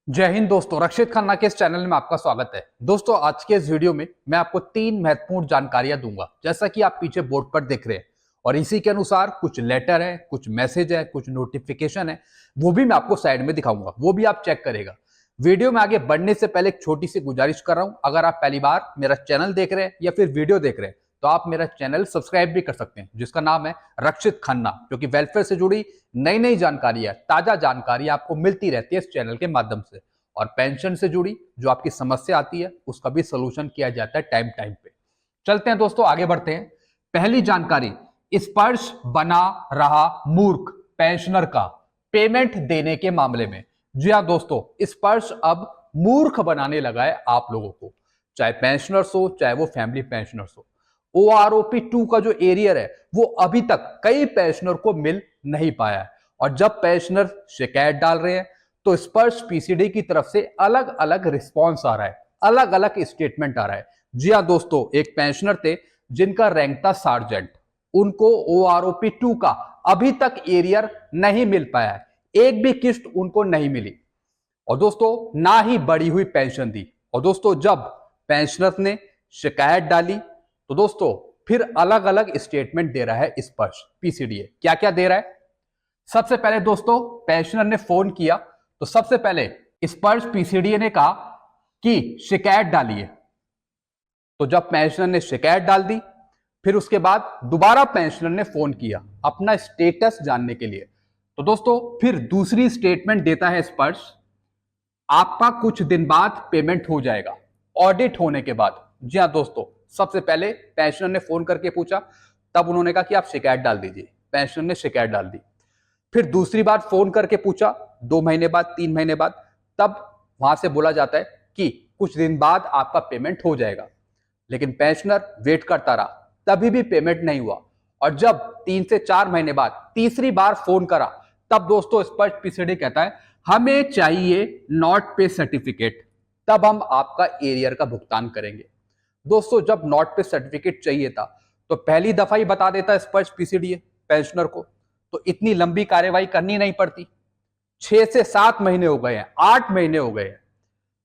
जय हिंद दोस्तों, रक्षित खन्ना के इस चैनल में आपका स्वागत है। दोस्तों, आज के इस वीडियो में मैं आपको 3 महत्वपूर्ण जानकारियां दूंगा, जैसा कि आप पीछे बोर्ड पर देख रहे हैं। और इसी के अनुसार कुछ लेटर है, कुछ मैसेज है, कुछ नोटिफिकेशन है, वो भी मैं आपको साइड में दिखाऊंगा, वो भी आप चेक करेगा। वीडियो में आगे बढ़ने से पहले एक छोटी सी गुजारिश कर रहा हूं, अगर आप पहली बार मेरा चैनल देख रहे हैं या फिर वीडियो देख रहे हैं तो आप मेरा चैनल सब्सक्राइब भी कर सकते हैं, जिसका नाम है रक्षित खन्ना, क्योंकि वेलफेयर से जुड़ी नई नई जानकारी है, ताजा जानकारी आपको मिलती रहती है इस चैनल के माध्यम से। और पेंशन से जुड़ी जो आपकी समस्या आती है उसका भी सोल्यूशन किया जाता है टाइम टाइम पे। चलते हैं दोस्तों, आगे बढ़ते हैं। पहली जानकारी, स्पर्श बना रहा मूर्ख पेंशनर का पेमेंट देने के मामले में। जी हाँ दोस्तों, स्पर्श अब मूर्ख बनाने लगा है आप लोगों को, चाहे पेंशनर्स हो चाहे वो फैमिली पेंशनर्स हो। OROP 2 का जो एरियर है वो अभी तक कई पेंशनर को मिल नहीं पाया है, और जब पेंशनर शिकायत डाल रहे हैं तो स्पर्श PCD की तरफ से अलग अलग रिस्पॉन्स आ रहा है, अलग अलग स्टेटमेंट आ रहा है। जी हाँ दोस्तों, एक पेंशनर थे जिनका रैंक था सार्जेंट, उनको OROP 2 का अभी तक एरियर नहीं मिल पाया है, एक भी किस्त उनको नहीं मिली, और दोस्तों ना ही बढ़ी हुई पेंशन दी। और दोस्तों जब पेंशनर ने शिकायत डाली तो दोस्तों फिर अलग अलग स्टेटमेंट दे रहा है स्पर्श PCDA। क्या क्या दे रहा है? सबसे पहले दोस्तों पेंशनर ने फोन किया तो सबसे पहले स्पर्श PCDA ने कहा कि शिकायत डालिए। तो जब पेंशनर ने शिकायत डाल दी, फिर उसके बाद दोबारा पेंशनर ने फोन किया अपना स्टेटस जानने के लिए। तो दोस्तों फिर दूसरी स्टेटमेंट देता है स्पर्श, आपका कुछ दिन बाद पेमेंट हो जाएगा ऑडिट होने के बाद। जी हाँ दोस्तों, सबसे पहले पेंशनर ने फोन करके पूछा, तब उन्होंने कहा कि आप शिकायत डाल दीजिए। पेंशनर ने शिकायत डाल दी। फिर दूसरी बार फोन करके पूछा 2 महीने बाद, 3 महीने बाद, तब वहां से बोला जाता है कि कुछ दिन बाद आपका पेमेंट हो जाएगा। लेकिन पेंशनर वेट करता रहा, तभी भी पेमेंट नहीं हुआ। और जब 3 से 4 महीने बाद तीसरी बार फोन करा, तब दोस्तों स्पर्श PCD कहता है हमें चाहिए नॉट पे सर्टिफिकेट, तब हम आपका एरियर का भुगतान करेंगे। दोस्तों जब नॉट पे सर्टिफिकेट चाहिए था तो पहली दफा ही बता देता स्पर्श PCD पेंशनर को, तो इतनी लंबी कार्यवाही करनी नहीं पड़ती। 6 से 7 महीने हो गए हैं, 8 महीने हो गए हैं,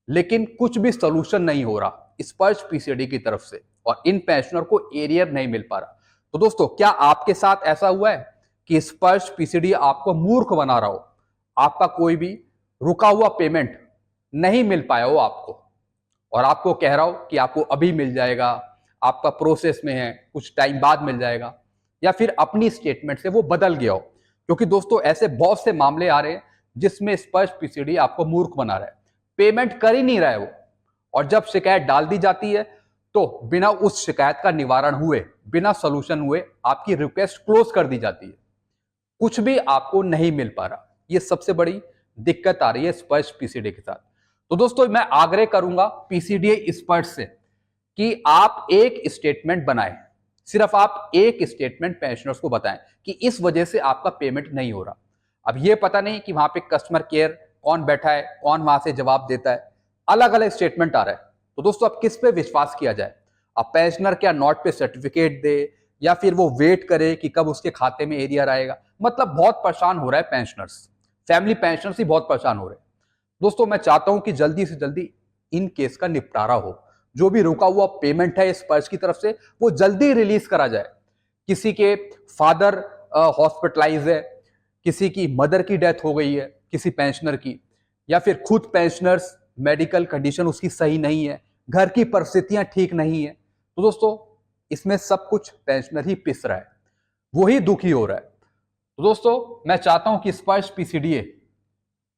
लेकिन कुछ भी सोल्यूशन नहीं हो रहा स्पर्श PCD की तरफ से, और इन पेंशनर को एरियर नहीं मिल पा रहा। तो दोस्तों क्या आपके साथ ऐसा हुआ है कि स्पर्श PCD आपको मूर्ख बना रहा हो, आपका कोई भी रुका हुआ पेमेंट नहीं मिल पाया हो आपको, और आपको कह रहा हो कि आपको अभी मिल जाएगा, आपका प्रोसेस में है, कुछ टाइम बाद मिल जाएगा, या फिर अपनी स्टेटमेंट से वो बदल गया हो? क्योंकि दोस्तों ऐसे बहुत से मामले आ रहे हैं जिसमें स्पर्श PCD आपको मूर्ख बना रहा है, पेमेंट कर ही नहीं रहा है वो, और जब शिकायत डाल दी जाती है तो बिना उस शिकायत का निवारण हुए, बिना सोल्यूशन हुए आपकी रिक्वेस्ट क्लोज कर दी जाती है, कुछ भी आपको नहीं मिल पा रहा। ये सबसे बड़ी दिक्कत आ रही है स्पर्श PCD के साथ। तो दोस्तों मैं आग्रह करूंगा PCD स्पर्श से कि आप एक स्टेटमेंट बनाएं, सिर्फ आप एक स्टेटमेंट पेंशनर्स को बताएं कि इस वजह से आपका पेमेंट नहीं हो रहा। अब ये पता नहीं कि वहां पे कस्टमर केयर कौन बैठा है, कौन वहां से जवाब देता है, अलग अलग स्टेटमेंट आ रहा है। तो दोस्तों अब किस पे विश्वास किया जाए? अब पेंशनर क्या नॉट पे सर्टिफिकेट दे, या फिर वो वेट करे कि कब उसके खाते में एरियर आएगा? मतलब बहुत परेशान हो रहा है पेंशनर्स, फैमिली पेंशनर्स ही बहुत परेशान हो रहे हैं। दोस्तों मैं चाहता हूं कि जल्दी से जल्दी इन केस का निपटारा हो, जो भी रुका हुआ पेमेंट है स्पर्श की तरफ से वो जल्दी रिलीज करा जाए। किसी के फादर हॉस्पिटलाइज है, किसी की मदर की डेथ हो गई है, किसी पेंशनर की, या फिर खुद पेंशनर्स मेडिकल कंडीशन उसकी सही नहीं है, घर की परिस्थितियां ठीक नहीं है, तो दोस्तों इसमें सब कुछ पेंशनर ही पिस रहा है, वही दुखी हो रहा है। तो दोस्तों मैं चाहता हूं कि स्पर्श PCDA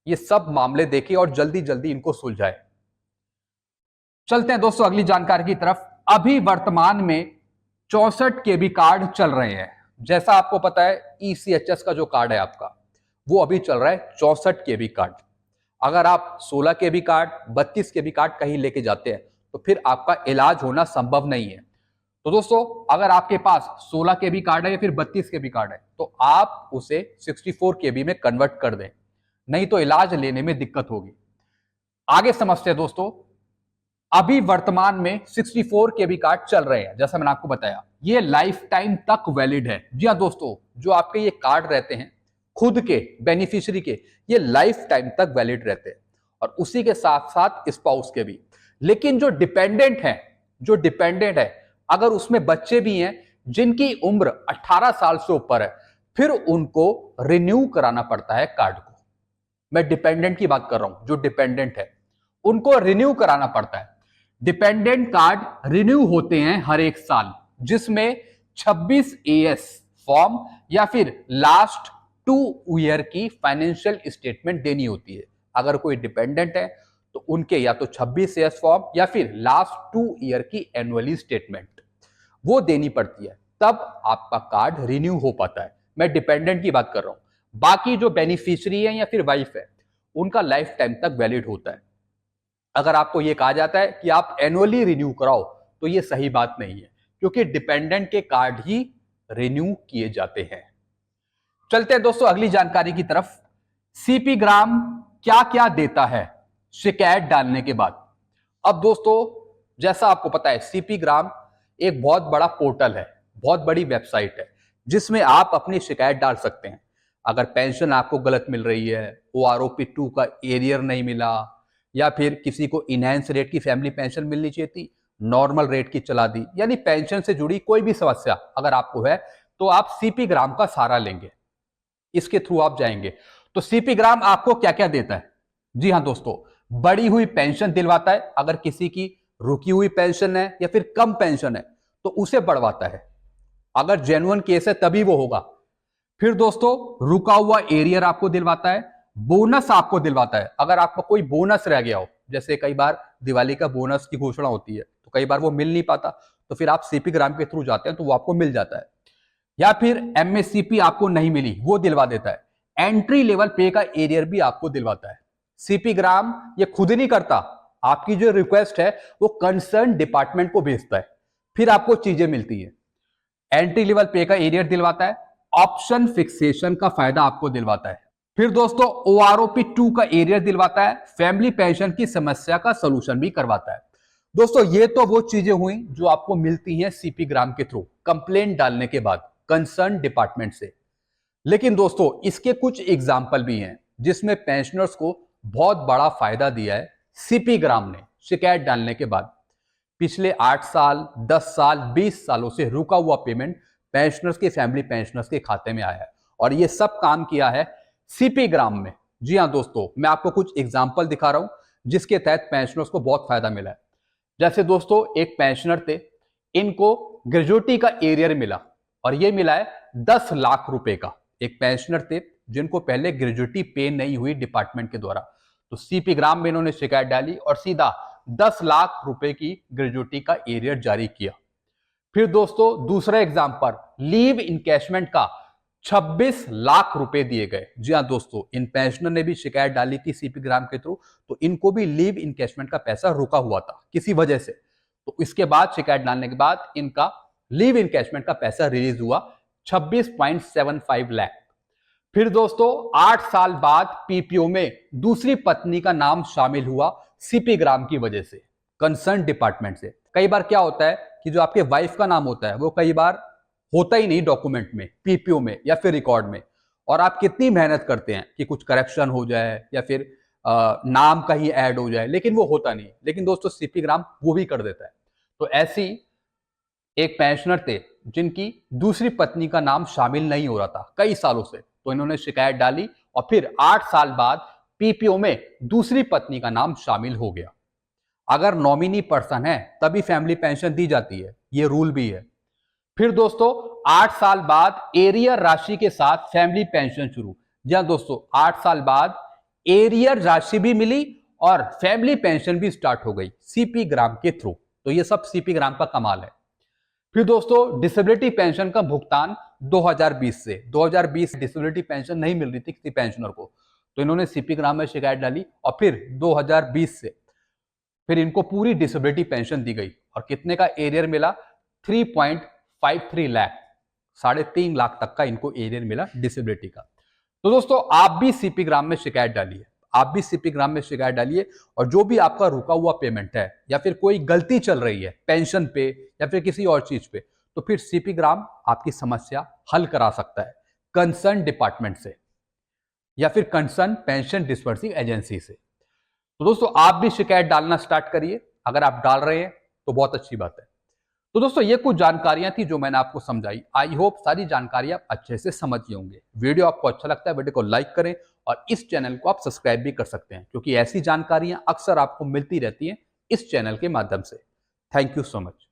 ये सब मामले देखे और जल्दी जल्दी इनको सुलझाए। चलते हैं दोस्तों अगली जानकारी की तरफ। अभी वर्तमान में 64 KB कार्ड चल रहे हैं। जैसा आपको पता है ECHS का जो कार्ड है आपका, वो अभी चल रहा है 64 KB कार्ड। अगर आप 16 KB कार्ड, 32 KB कार्ड कहीं लेके जाते हैं तो फिर आपका इलाज होना संभव नहीं है। तो दोस्तों अगर आपके पास 16 KB कार्ड है या फिर 32 KB कार्ड है तो आप उसे 64 KB में कन्वर्ट कर दें, नहीं तो इलाज लेने में दिक्कत होगी। आगे समझते हैं दोस्तों। अभी वर्तमान में 64 KB कार्ड चल रहे हैं, जैसा मैंने आपको बताया, ये लाइफ टाइम तक वैलिड है। जी हाँ दोस्तों, जो आपके ये कार्ड रहते हैं खुद के बेनिफिशियरी के, ये लाइफ टाइम तक वैलिड रहते हैं। और उसी के साथ साथ स्पाउस के भी। लेकिन जो डिपेंडेंट है अगर उसमें बच्चे भी हैं जिनकी उम्र 18 साल से ऊपर है, फिर उनको रिन्यू कराना पड़ता है कार्ड को। मैं डिपेंडेंट की बात कर रहा हूं, जो डिपेंडेंट है उनको रिन्यू कराना पड़ता है। डिपेंडेंट कार्ड रिन्यू होते हैं हर एक साल, जिसमें 26 एएस फॉर्म या फिर लास्ट 2 ईयर की फाइनेंशियल स्टेटमेंट देनी होती है। अगर कोई डिपेंडेंट है तो उनके या तो 26 एएस फॉर्म या फिर लास्ट 2 ईयर की एनुअली स्टेटमेंट वो देनी पड़ती है, तब आपका कार्ड रिन्यू हो पाता है। मैं डिपेंडेंट की बात कर रहा हूं। बाकी जो बेनिफिशियरी है या फिर वाइफ है, उनका लाइफ टाइम तक वैलिड होता है। अगर आपको यह कहा जाता है कि आप एनुअली रिन्यू कराओ, तो यह सही बात नहीं है, क्योंकि डिपेंडेंट के कार्ड ही रिन्यू किए जाते हैं। चलते हैं दोस्तों अगली जानकारी की तरफ। सीपी ग्राम क्या क्या देता है शिकायत डालने के बाद। अब दोस्तों, जैसा आपको पता है, सीपी ग्राम एक बहुत बड़ा पोर्टल है, बहुत बड़ी वेबसाइट है, जिसमें आप अपनी शिकायत डाल सकते हैं। अगर पेंशन आपको गलत मिल रही है, OROP 2 का एरियर नहीं मिला, या फिर किसी को इनहैंस रेट की फैमिली पेंशन मिलनी चाहिए थी, नॉर्मल रेट की चला दी, यानी पेंशन से जुड़ी कोई भी समस्या अगर आपको है, तो आप सीपी ग्राम का सहारा लेंगे, इसके थ्रू आप जाएंगे। तो सीपी ग्राम आपको क्या क्या देता है? जी हां दोस्तों, बढ़ी हुई पेंशन दिलवाता है। अगर किसी की रुकी हुई पेंशन है या फिर कम पेंशन है तो उसे बढ़वाता है, अगर जेन्युइन केस है तभी वो होगा। फिर दोस्तों, रुका हुआ एरियर आपको दिलवाता है। बोनस आपको दिलवाता है, अगर आपका कोई बोनस रह गया हो, जैसे कई बार दिवाली का बोनस की घोषणा होती है तो कई बार वो मिल नहीं पाता, तो फिर आप सीपी ग्राम के थ्रू जाते हैं तो वो आपको मिल जाता है। या फिर MSCP आपको नहीं मिली, वो दिलवा देता है। एंट्री लेवल पे का एरियर भी आपको दिलवाता है। सीपी ग्राम ये खुद नहीं करता, आपकी जो रिक्वेस्ट है वो कंसर्न डिपार्टमेंट को भेजता है, फिर आपको चीजें मिलती है। एंट्री लेवल पे का एरियर दिलवाता है, ऑप्शन फिक्सेशन का फायदा आपको दिलवाता है। फिर दोस्तों, OROP 2 का एरियर दिलवाता है, फैमिली पेंशन की समस्या का सोल्यूशन भी करवाता है। दोस्तों, ये तो वो चीजें हुई जो आपको मिलती हैं सीपी ग्राम के थ्रू कंप्लेंट डालने के बाद कंसर्न डिपार्टमेंट से। लेकिन दोस्तों, इसके कुछ एग्जाम्पल भी हैं जिसमें पेंशनर्स को बहुत बड़ा फायदा दिया है सीपी ग्राम ने शिकायत डालने के बाद। पिछले 8 साल, 10 साल, 20 सालों से रुका हुआ पेमेंट पेंशनर्स के, फैमिली पेंशनर्स के खाते में आया है, और ये सब काम किया है सीपी ग्राम में। जी हां दोस्तों, मैं आपको कुछ एग्जाम्पल दिखा रहा हूं जिसके तहत पेंशनर्स को बहुत फायदा मिला है। जैसे दोस्तों, एक पेंशनर थे, इनको ग्रेजुएटी का एरियर मिला, और ये मिला है 10 लाख रुपए का। एक पेंशनर थे जिनको पहले ग्रेजुएटी पे नहीं हुई डिपार्टमेंट के द्वारा, तो सीपी ग्राम में इन्होंने शिकायत डाली और सीधा 10 लाख रुपए की ग्रेजुएटी का एरियर जारी किया। फिर दोस्तों, दूसरा एग्जांपल, लीव इनकैशमेंट का 26 लाख रुपए दिए गए। जी हां दोस्तों, इन पेंशनर ने भी शिकायत डाली थी सीपी ग्राम के थ्रू, तो इनको भी लीव इनकैशमेंट का पैसा रुका हुआ था किसी वजह से, तो इसके बाद शिकायत डालने के बाद इनका लीव इनकैशमेंट का पैसा रिलीज हुआ 26.75 लाख। फिर दोस्तों, 8 साल बाद पीपीओ में दूसरी पत्नी का नाम शामिल हुआ सीपी ग्राम की वजह से, कंसर्न डिपार्टमेंट से। कई बार क्या होता है कि जो आपके वाइफ का नाम होता है वो कई बार होता ही नहीं डॉक्यूमेंट में, पीपीओ में या फिर रिकॉर्ड में, और आप कितनी मेहनत करते हैं कि कुछ करेक्शन हो जाए या फिर नाम का ही ऐड हो जाए, लेकिन वो होता नहीं। लेकिन दोस्तों, सीपी ग्राम वो भी कर देता है। तो ऐसी एक पेंशनर थे जिनकी दूसरी पत्नी का नाम शामिल नहीं हो रहा था कई सालों से, तो इन्होंने शिकायत डाली और फिर 8 साल बाद पीपीओ में दूसरी पत्नी का नाम शामिल हो गया। अगर नॉमिनी पर्सन है तभी फैमिली पेंशन दी जाती है, ये रूल भी है। फिर दोस्तों, 8 साल बाद एरियर राशि के साथ फैमिली पेंशन शुरू। जी हां दोस्तों, 8 साल बाद एरियर राशि भी मिली और फैमिली पेंशन भी स्टार्ट हो गई सीपी ग्राम के थ्रू। तो ये सब सीपी ग्राम का कमाल है। फिर दोस्तों, डिसेबिलिटी पेंशन का भुगतान 2020 डिसेबिलिटी पेंशन नहीं मिल रही थी किसी पेंशनर को, तो इन्होंने सीपी ग्राम में शिकायत डाली और फिर 2020 से फिर इनको पूरी डिसेबिलिटी पेंशन दी गई, और कितने का एरियर मिला? 3.53 लाख, 3.5 लाख तक का इनको एरियर मिला डिसेबिलिटी का। तो दोस्तों, आप भी सीपी ग्राम में शिकायत डालिए, आप भी सीपी ग्राम में शिकायत डालिए, और जो भी आपका रुका हुआ पेमेंट है या फिर कोई गलती चल रही है पेंशन पे या फिर किसी और चीज पे, तो फिर सीपी ग्राम आपकी समस्या हल करा सकता है कंसर्न डिपार्टमेंट से या फिर कंसर्न पेंशन डिस्बर्सिंग एजेंसी से। तो दोस्तों आप भी शिकायत डालना स्टार्ट करिए, अगर आप डाल रहे हैं तो बहुत अच्छी बात है। तो दोस्तों ये कुछ जानकारियां थी जो मैंने आपको समझाई। आई होप सारी जानकारी आप अच्छे से समझ गए होंगे। वीडियो आपको अच्छा लगता है वीडियो को लाइक करें और इस चैनल को आप सब्सक्राइब भी कर सकते हैं, क्योंकि ऐसी जानकारियां अक्सर आपको मिलती रहती हैं इस चैनल के माध्यम से। Thank you so much.